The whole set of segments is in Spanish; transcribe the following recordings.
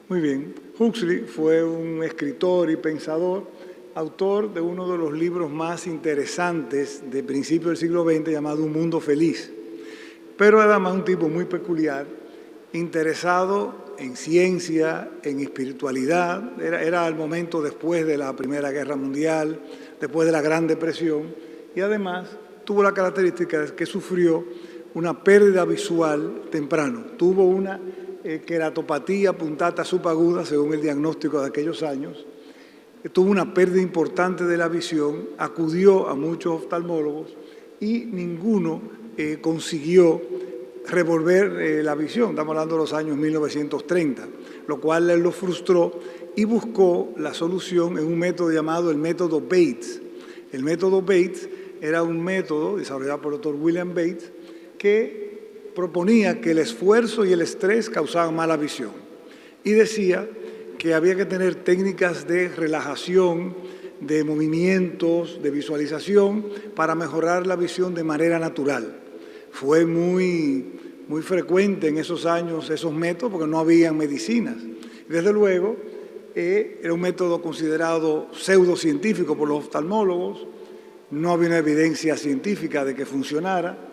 Muy bien. Huxley fue un escritor y pensador, autor de uno de los libros más interesantes de principios del siglo XX llamado Un Mundo Feliz. Pero era además un tipo muy peculiar, interesado en ciencia, en espiritualidad. Era el momento después de la Primera Guerra Mundial, después de la Gran Depresión, y además tuvo la característica de que sufrió una pérdida visual temprano. Tuvo una queratopatía puntata subaguda, según el diagnóstico de aquellos años. Tuvo una pérdida importante de la visión, acudió a muchos oftalmólogos y ninguno consiguió revolver la visión. Estamos hablando de los años 1930, lo cual él lo frustró y buscó la solución en un método llamado el método Bates. El método Bates era un método desarrollado por el doctor William Bates que proponía que el esfuerzo y el estrés causaban mala visión y decía que había que tener técnicas de relajación, de movimientos, de visualización para mejorar la visión de manera natural. Fue muy frecuente en esos años esos métodos porque no había medicinas. Desde luego, era un método considerado pseudocientífico por los oftalmólogos, no había una evidencia científica de que funcionara,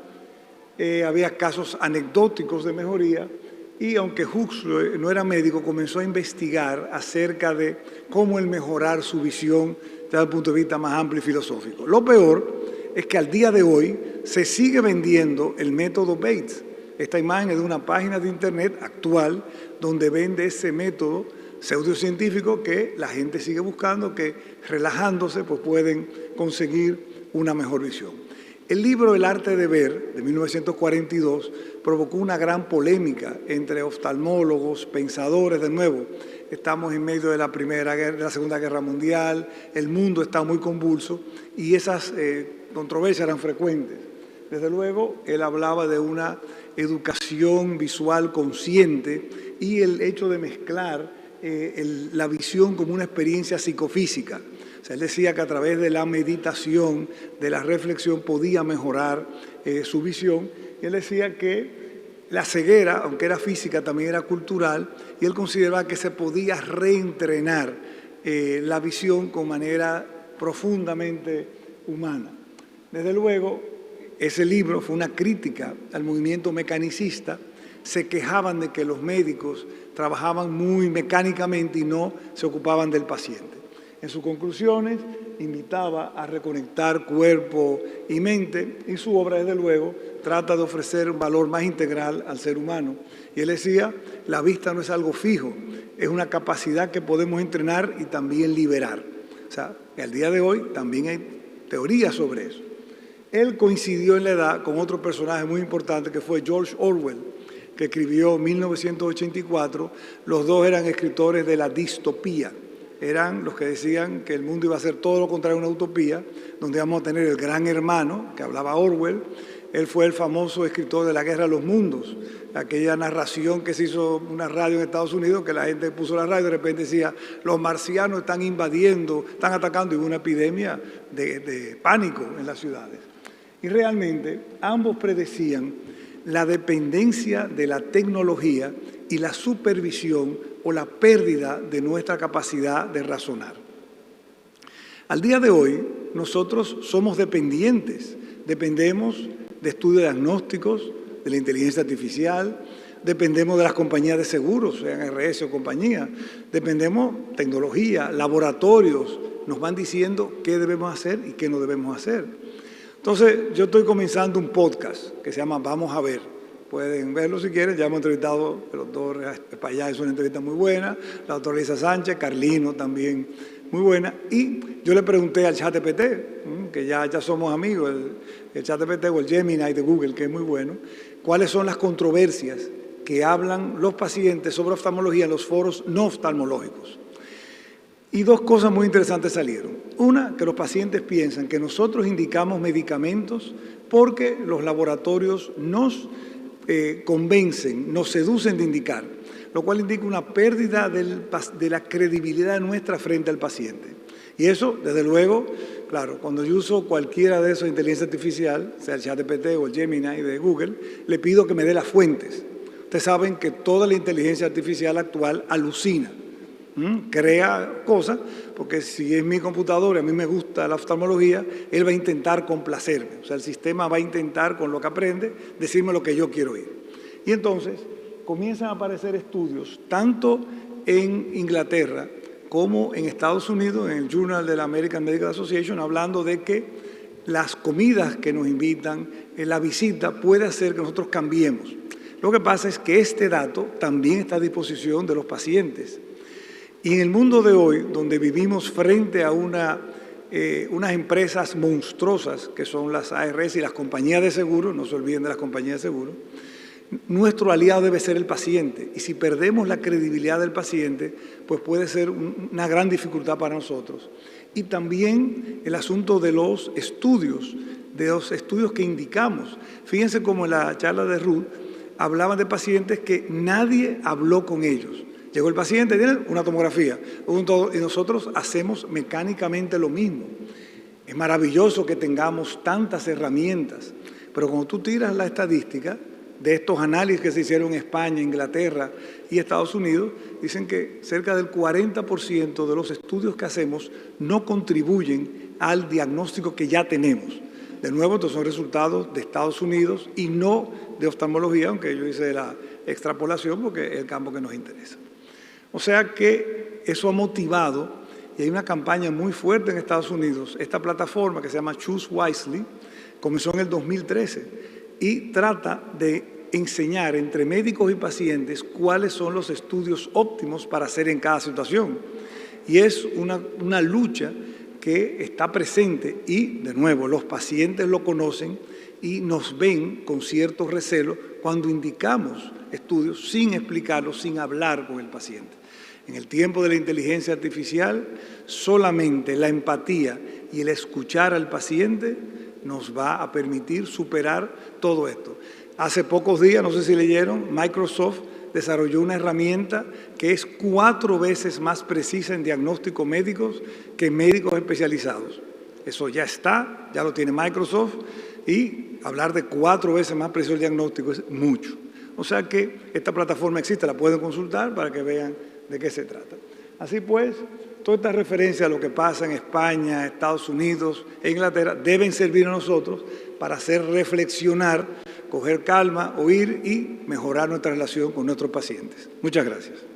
había casos anecdóticos de mejoría y aunque Huxley no era médico, comenzó a investigar acerca de cómo el mejorar su visión desde el punto de vista más amplio y filosófico. Lo peor es que al día de hoy se sigue vendiendo el método Bates. Esta imagen es de una página de internet actual donde vende ese método pseudocientífico que la gente sigue buscando, que relajándose pues pueden conseguir una mejor visión. El libro El arte de ver, de 1942, provocó una gran polémica entre oftalmólogos, pensadores. De nuevo, estamos en medio de la Segunda Guerra Mundial, el mundo está muy convulso y esas controversias eran frecuentes. Desde luego, él hablaba de una educación visual consciente y el hecho de mezclar la visión como una experiencia psicofísica. O sea, él decía que a través de la meditación, de la reflexión, podía mejorar su visión. Y él decía que la ceguera, aunque era física, también era cultural, y él consideraba que se podía reentrenar la visión con manera profundamente humana. Desde luego, ese libro fue una crítica al movimiento mecanicista. Se quejaban de que los médicos trabajaban muy mecánicamente y no se ocupaban del paciente. En sus conclusiones, invitaba a reconectar cuerpo y mente y su obra, desde luego, trata de ofrecer un valor más integral al ser humano. Y él decía, la vista no es algo fijo, es una capacidad que podemos entrenar y también liberar. O sea, al día de hoy también hay teorías sobre eso. Él coincidió en la edad con otro personaje muy importante que fue George Orwell, que escribió en 1984. Los dos eran escritores de la distopía. Eran los que decían que el mundo iba a ser todo lo contrario a una utopía, donde íbamos a tener el gran hermano, que hablaba Orwell. Él fue el famoso escritor de La Guerra de los Mundos, aquella narración que se hizo una radio en Estados Unidos, que la gente puso la radio y de repente decía, los marcianos están invadiendo, están atacando, y hubo una epidemia de pánico en las ciudades. Y realmente ambos predecían la dependencia de la tecnología y la supervisión o la pérdida de nuestra capacidad de razonar. Al día de hoy, nosotros somos dependientes. Dependemos de estudios diagnósticos, de la inteligencia artificial, dependemos de las compañías de seguros, sean RS o compañía, dependemos de tecnología, laboratorios, nos van diciendo qué debemos hacer y qué no debemos hacer. Entonces, yo estoy comenzando un podcast que se llama Vamos a ver. Pueden verlo si quieren, ya hemos entrevistado a los dos para allá, es una entrevista muy buena, la doctora Lisa Sánchez, Carlino también, muy buena. Y yo le pregunté al ChatGPT, que ya somos amigos, el ChatGPT o el Gemini de Google, que es muy bueno, cuáles son las controversias que hablan los pacientes sobre oftalmología en los foros no oftalmológicos. Y dos cosas muy interesantes salieron. Una, que los pacientes piensan que nosotros indicamos medicamentos porque los laboratorios nos convencen, nos seducen de indicar, lo cual indica una pérdida de la credibilidad nuestra frente al paciente. Y eso, desde luego, claro, cuando yo uso cualquiera de esos de inteligencia artificial, sea el ChatGPT o el Gemini de Google, le pido que me dé las fuentes. O Ustedes saben que toda la inteligencia artificial actual alucina, crea cosas, porque si es mi computadora y a mí me gusta la oftalmología, él va a intentar complacerme. O sea, el sistema va a intentar, con lo que aprende, decirme lo que yo quiero oír. Y entonces comienzan a aparecer estudios, tanto en Inglaterra como en Estados Unidos, en el Journal de la American Medical Association, hablando de que las comidas que nos invitan, la visita, puede hacer que nosotros cambiemos. Lo que pasa es que este dato también está a disposición de los pacientes. Y en el mundo de hoy, donde vivimos frente a unas empresas monstruosas, que son las ARS y las compañías de seguro, no se olviden de las compañías de seguro, nuestro aliado debe ser el paciente. Y si perdemos la credibilidad del paciente, pues puede ser una gran dificultad para nosotros. Y también el asunto de los estudios que indicamos. Fíjense cómo en la charla de Ruth hablaban de pacientes que nadie habló con ellos. Llegó el paciente, tiene una tomografía, y nosotros hacemos mecánicamente lo mismo. Es maravilloso que tengamos tantas herramientas, pero cuando tú tiras la estadística de estos análisis que se hicieron en España, Inglaterra y Estados Unidos, dicen que cerca del 40% de los estudios que hacemos no contribuyen al diagnóstico que ya tenemos. De nuevo, estos son resultados de Estados Unidos y no de oftalmología, aunque yo hice la extrapolación porque es el campo que nos interesa. O sea que eso ha motivado, y hay una campaña muy fuerte en Estados Unidos. Esta plataforma que se llama Choose Wisely comenzó en el 2013 y trata de enseñar entre médicos y pacientes cuáles son los estudios óptimos para hacer en cada situación. Y es una lucha que está presente y, de nuevo, los pacientes lo conocen y nos ven con cierto recelo cuando indicamos estudios sin explicarlos, sin hablar con el paciente. En el tiempo de la inteligencia artificial, solamente la empatía y el escuchar al paciente nos va a permitir superar todo esto. Hace pocos días, no sé si leyeron, Microsoft desarrolló una herramienta que es 4 veces más precisa en diagnósticos médicos que médicos especializados. Eso ya está, ya lo tiene Microsoft, y hablar de 4 veces más preciso el diagnóstico es mucho. O sea que esta plataforma existe, la pueden consultar para que vean de qué se trata. Así pues, toda esta referencia a lo que pasa en España, Estados Unidos e Inglaterra deben servir a nosotros para hacer reflexionar, coger calma, oír y mejorar nuestra relación con nuestros pacientes. Muchas gracias.